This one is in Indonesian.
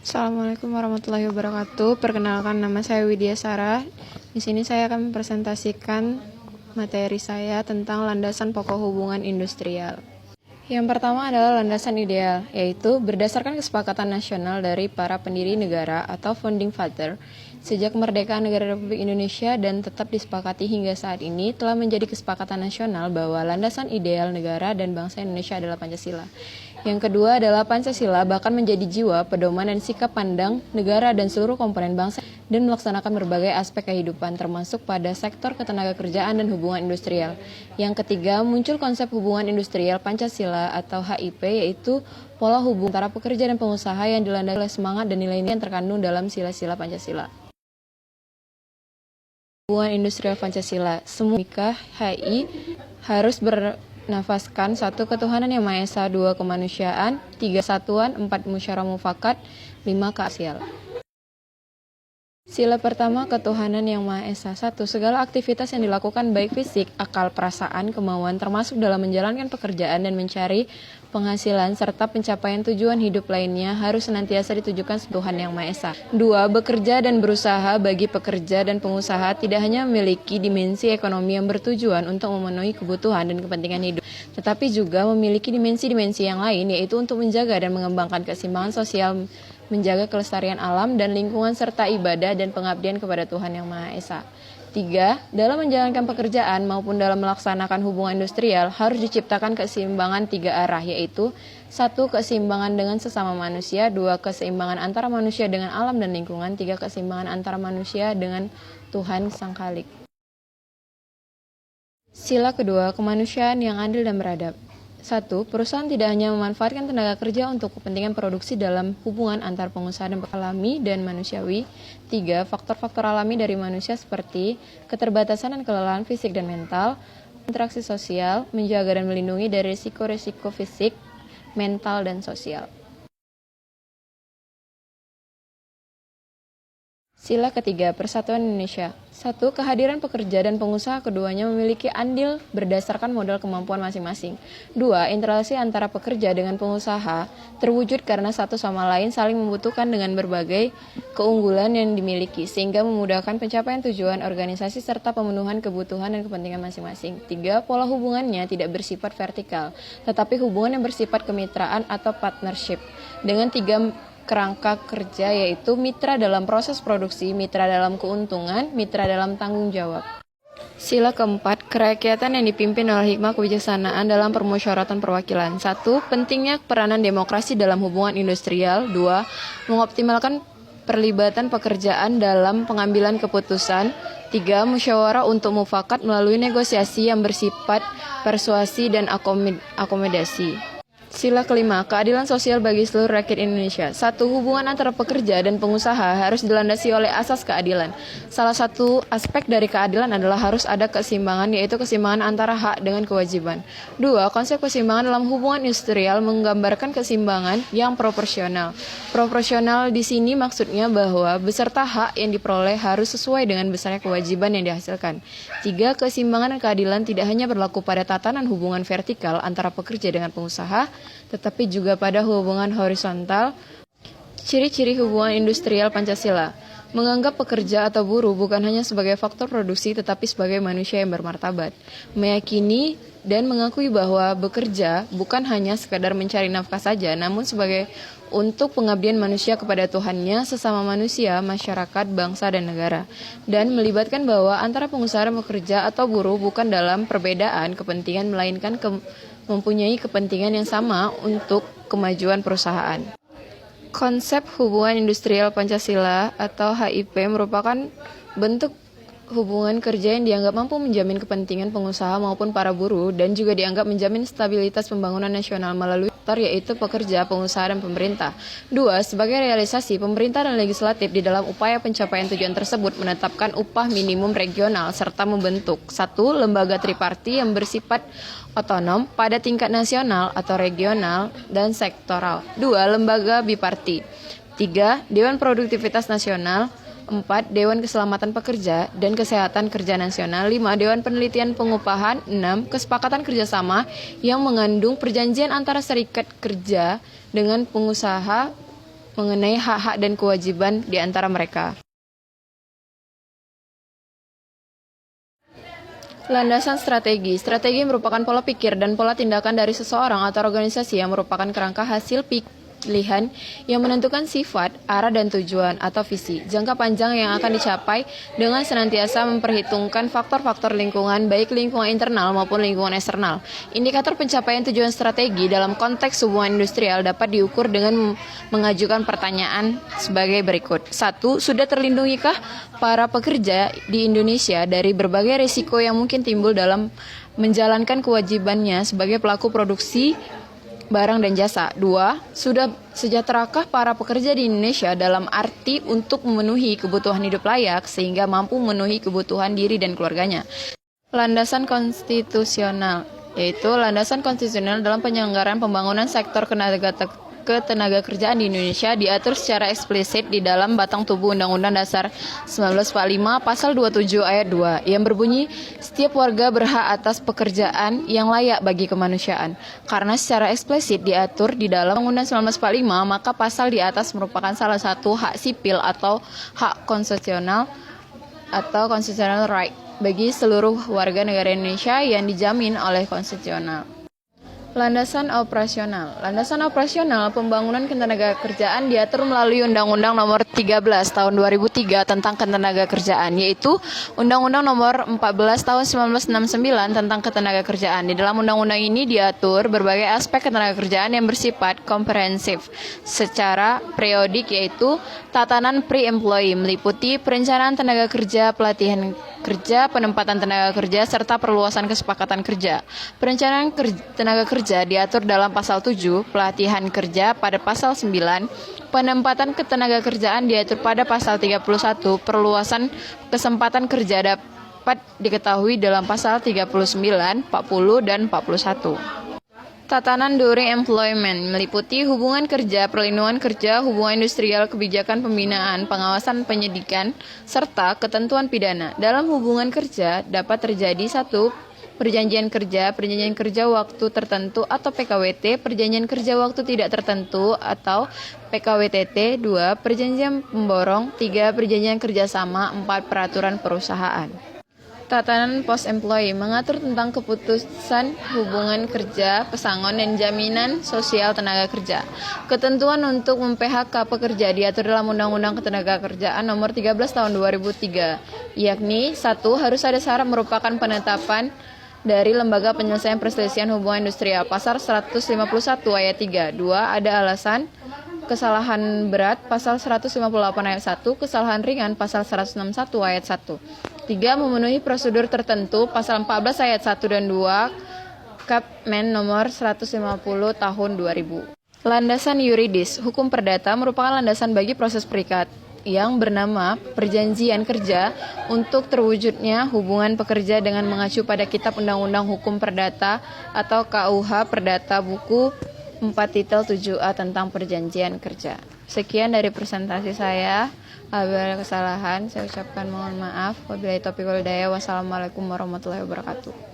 Assalamualaikum warahmatullahi wabarakatuh. Perkenalkan, nama saya Widya Sarah. Di sini saya akan mempresentasikan materi saya tentang landasan pokok hubungan industrial. Yang pertama adalah landasan ideal, yaitu berdasarkan kesepakatan nasional dari para pendiri negara atau founding father sejak kemerdekaan negara Republik Indonesia dan tetap disepakati hingga saat ini telah menjadi kesepakatan nasional bahwa landasan ideal negara dan bangsa Indonesia adalah Pancasila. Yang kedua adalah Pancasila bahkan menjadi jiwa, pedoman, dan sikap pandang negara dan seluruh komponen bangsa dan melaksanakan berbagai aspek kehidupan termasuk pada sektor ketenagakerjaan dan hubungan industrial. Yang ketiga, muncul konsep hubungan industrial Pancasila atau HIP, yaitu pola hubungan antara pekerja dan pengusaha yang dilandasi oleh semangat dan nilai-nilai yang terkandung dalam sila-sila Pancasila. Hubungan industrial Pancasila, semua HI harus bernafaskan satu ketuhanan yang Maha Esa, dua kemanusiaan, tiga satuan, empat musyawarah mufakat, lima keasial. Sila pertama, ketuhanan yang Maha Esa. 1. Segala aktivitas yang dilakukan baik fisik, akal, perasaan, kemauan termasuk dalam menjalankan pekerjaan dan mencari penghasilan serta pencapaian tujuan hidup lainnya harus senantiasa ditujukan Tuhan yang Maha Esa. 2. Bekerja dan berusaha bagi pekerja dan pengusaha tidak hanya memiliki dimensi ekonomi yang bertujuan untuk memenuhi kebutuhan dan kepentingan hidup, tetapi juga memiliki dimensi-dimensi yang lain, yaitu untuk menjaga dan mengembangkan keseimbangan sosial, menjaga kelestarian alam dan lingkungan serta ibadah dan pengabdian kepada Tuhan yang Maha Esa. 3. Dalam menjalankan pekerjaan maupun dalam melaksanakan hubungan industrial harus diciptakan keseimbangan tiga arah, yaitu 1. Keseimbangan dengan sesama manusia, 2. Keseimbangan antara manusia dengan alam dan lingkungan, 3. Keseimbangan antara manusia dengan Tuhan Sang Khalik. Sila kedua, kemanusiaan yang adil dan beradab. 1. Perusahaan tidak hanya memanfaatkan tenaga kerja untuk kepentingan produksi dalam hubungan antar pengusaha dan alami dan manusiawi. 3. Faktor-faktor alami dari manusia seperti keterbatasan dan kelelahan fisik dan mental, interaksi sosial, menjaga dan melindungi dari risiko-risiko fisik, mental, dan sosial. Sila ketiga, Persatuan Indonesia. 1. Kehadiran pekerja dan pengusaha keduanya memiliki andil berdasarkan modal kemampuan masing-masing. 2. Interaksi antara pekerja dengan pengusaha terwujud karena satu sama lain saling membutuhkan dengan berbagai keunggulan yang dimiliki, sehingga memudahkan pencapaian tujuan organisasi serta pemenuhan kebutuhan dan kepentingan masing-masing. 3. Pola hubungannya tidak bersifat vertikal, tetapi hubungan yang bersifat kemitraan atau partnership dengan tiga kerangka kerja, yaitu mitra dalam proses produksi, mitra dalam keuntungan, mitra dalam tanggung jawab. Sila keempat, kerakyatan yang dipimpin oleh hikmah kebijaksanaan dalam permusyawaratan perwakilan. 1. Pentingnya peranan demokrasi dalam hubungan industrial. 2. Mengoptimalkan perlibatan pekerjaan dalam pengambilan keputusan. 3. Musyawarah untuk mufakat melalui negosiasi yang bersifat persuasi dan akomodasi. Sila kelima, keadilan sosial bagi seluruh rakyat Indonesia. 1. Hubungan antara pekerja dan pengusaha harus dilandasi oleh asas keadilan. Salah satu aspek dari keadilan adalah harus ada keseimbangan, yaitu keseimbangan antara hak dengan kewajiban. 2. Konsep keseimbangan dalam hubungan industrial menggambarkan keseimbangan yang proporsional. Proporsional di sini maksudnya bahwa beserta hak yang diperoleh harus sesuai dengan besarnya kewajiban yang dihasilkan. 3. Keseimbangan dan keadilan tidak hanya berlaku pada tatanan hubungan vertikal antara pekerja dengan pengusaha, tetapi juga pada hubungan horizontal. Ciri-ciri hubungan industrial Pancasila: menganggap pekerja atau buruh bukan hanya sebagai faktor produksi tetapi sebagai manusia yang bermartabat, meyakini dan mengakui bahwa bekerja bukan hanya sekadar mencari nafkah saja, namun sebagai untuk pengabdian manusia kepada Tuhannya, sesama manusia, masyarakat, bangsa, dan negara, dan melibatkan bahwa antara pengusaha dan pekerja atau buruh bukan dalam perbedaan kepentingan melainkan mempunyai kepentingan yang sama untuk kemajuan perusahaan. Konsep hubungan industrial Pancasila atau HIP merupakan bentuk hubungan kerja yang dianggap mampu menjamin kepentingan pengusaha maupun para buruh dan juga dianggap menjamin stabilitas pembangunan nasional melalui sektor, yaitu pekerja, pengusaha, dan pemerintah. 2. Sebagai realisasi, pemerintah dan legislatif di dalam upaya pencapaian tujuan tersebut menetapkan upah minimum regional serta membentuk 1. Lembaga triparti yang bersifat otonom pada tingkat nasional atau regional dan sektoral. 2. Lembaga biparti. 3. Dewan Produktivitas Nasional. 4. Dewan Keselamatan Pekerja dan Kesehatan Kerja Nasional. 5. Dewan Penelitian Pengupahan. 6. Kesepakatan kerjasama yang mengandung perjanjian antara serikat kerja dengan pengusaha mengenai hak-hak dan kewajiban di antara mereka. Landasan strategi. Strategi merupakan pola pikir dan pola tindakan dari seseorang atau organisasi yang merupakan kerangka hasil pilihan yang menentukan sifat, arah dan tujuan atau visi jangka panjang yang akan dicapai dengan senantiasa memperhitungkan faktor-faktor lingkungan baik lingkungan internal maupun lingkungan eksternal. Indikator pencapaian tujuan strategi dalam konteks hubungan industrial dapat diukur dengan mengajukan pertanyaan sebagai berikut. 1. Sudah terlindungikah para pekerja di Indonesia dari berbagai risiko yang mungkin timbul dalam menjalankan kewajibannya sebagai pelaku produksi barang dan jasa? 2. Sudah sejahterakah para pekerja di Indonesia dalam arti untuk memenuhi kebutuhan hidup layak sehingga mampu memenuhi kebutuhan diri dan keluarganya? Landasan konstitusional, yaitu landasan konstitusional dalam penyelenggaraan pembangunan sektor ketenaga kerjaan di Indonesia diatur secara eksplisit di dalam batang tubuh Undang-Undang Dasar 1945 Pasal 27 Ayat 2 yang berbunyi, setiap warga berhak atas pekerjaan yang layak bagi kemanusiaan. Karena secara eksplisit diatur di dalam Undang-Undang 1945, maka pasal di atas merupakan salah satu hak sipil atau hak konstitusional atau constitutional right bagi seluruh warga negara Indonesia yang dijamin oleh konstitusional. Landasan operasional. Landasan operasional pembangunan ketenagakerjaan diatur melalui Undang-Undang Nomor 13 Tahun 2003 tentang ketenagakerjaan, yaitu Undang-Undang Nomor 14 Tahun 1969 tentang ketenagakerjaan. Di dalam undang-undang ini diatur berbagai aspek ketenagakerjaan yang bersifat komprehensif secara periodik, yaitu tatanan pre-employee meliputi perencanaan tenaga kerja, pelatihan kerja, penempatan tenaga kerja, serta perluasan kesepakatan kerja. Perencanaan tenaga kerja diatur dalam pasal 7, pelatihan kerja pada pasal 9, penempatan ketenaga kerjaan diatur pada pasal 31, perluasan kesempatan kerja dapat diketahui dalam pasal 39, 40, dan 41. Tatanan during employment meliputi hubungan kerja, perlindungan kerja, hubungan industrial, kebijakan pembinaan, pengawasan penyidikan, serta ketentuan pidana. Dalam hubungan kerja dapat terjadi 1. Perjanjian kerja waktu tertentu atau PKWT, perjanjian kerja waktu tidak tertentu atau PKWTT, 2. Perjanjian pemborong, 3. Perjanjian kerjasama, 4. Peraturan perusahaan. Tatanan post-employee mengatur tentang keputusan hubungan kerja, pesangon, dan jaminan sosial tenaga kerja. Ketentuan untuk mem-PHK pekerja diatur dalam Undang-Undang Ketenagakerjaan Nomor 13 Tahun 2003, yakni 1. Harus ada syarat merupakan penetapan dari Lembaga Penyelesaian Perselisihan Hubungan Industrial, Pasal 151 Ayat 3. 2. Ada alasan kesalahan berat, Pasal 158 Ayat 1, kesalahan ringan, Pasal 161 Ayat 1. 3. Memenuhi prosedur tertentu, Pasal 14 Ayat 1 dan 2, Kapmen Nomor 150 Tahun 2000. Landasan yuridis. Hukum perdata merupakan landasan bagi proses perikat yang bernama perjanjian kerja untuk terwujudnya hubungan pekerja dengan mengacu pada Kitab Undang-Undang Hukum Perdata atau KUH Perdata buku 4.7a tentang perjanjian kerja. Sekian dari presentasi saya. Apabila ada kesalahan, saya ucapkan mohon maaf. Wabillahi taufiq wal hidayah. Wassalamualaikum warahmatullahi wabarakatuh.